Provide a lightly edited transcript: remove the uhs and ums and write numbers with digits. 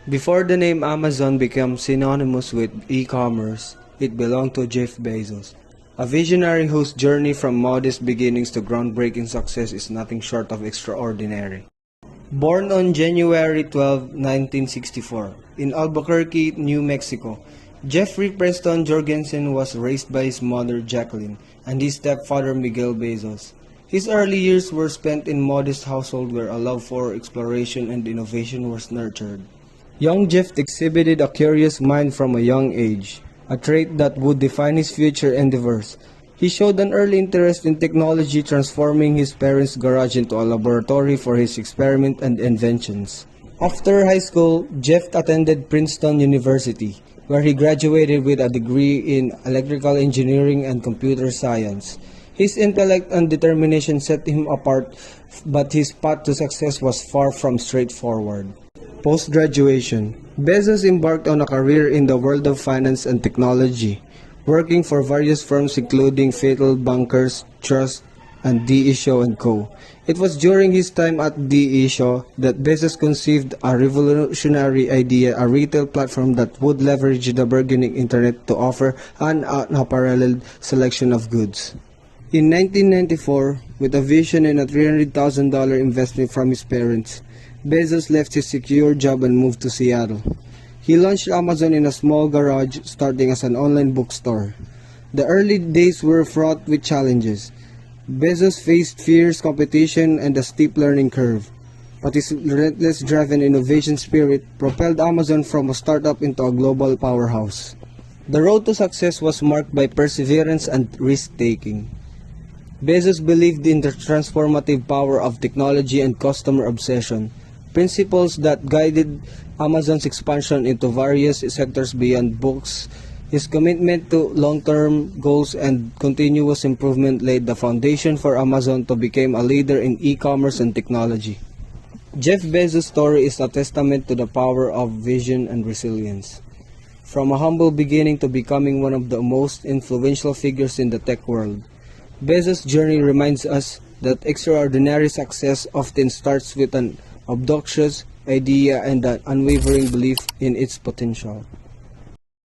Before the name Amazon became synonymous with e-commerce, it belonged to Jeff Bezos, a visionary whose journey from modest beginnings to groundbreaking success is nothing short of extraordinary. Born on January 12, 1964, in Albuquerque, New Mexico, Jeffrey Preston Jorgensen was raised by his mother Jacqueline and his stepfather Miguel Bezos. His early years were spent in modest household where a love for exploration and innovation was nurtured. Young Jeff exhibited a curious mind from a young age, a trait that would define his future endeavors. He showed an early interest in technology, transforming his parents' garage into a laboratory for his experiments and inventions. After high school, Jeff attended Princeton University, where he graduated with a degree in electrical engineering and computer science. His intellect and determination set him apart, but his path to success was far from straightforward. Post-graduation, Bezos embarked on a career in the world of finance and technology, working for various firms including Fatal Bankers, Trust, and D.E. Shaw & Co. It was during his time at D.E. Shaw that Bezos conceived a revolutionary idea, a retail platform that would leverage the burgeoning internet to offer an unparalleled selection of goods. In 1994, with a vision and a $300,000 investment from his parents, Bezos left his secure job and moved to Seattle. He launched Amazon in a small garage, starting as an online bookstore. The early days were fraught with challenges. Bezos faced fierce competition and a steep learning curve, but his relentless drive and innovation spirit propelled Amazon from a startup into a global powerhouse. The road to success was marked by perseverance and risk-taking. Bezos believed in the transformative power of technology and customer obsession, principles that guided Amazon's expansion into various sectors beyond books. His commitment to long-term goals and continuous improvement laid the foundation for Amazon to become a leader in e-commerce and technology. Jeff Bezos' story is a testament to the power of vision and resilience. From a humble beginning to becoming one of the most influential figures in the tech world, Bezos' journey reminds us that extraordinary success often starts with an audacious idea and an unwavering belief in its potential.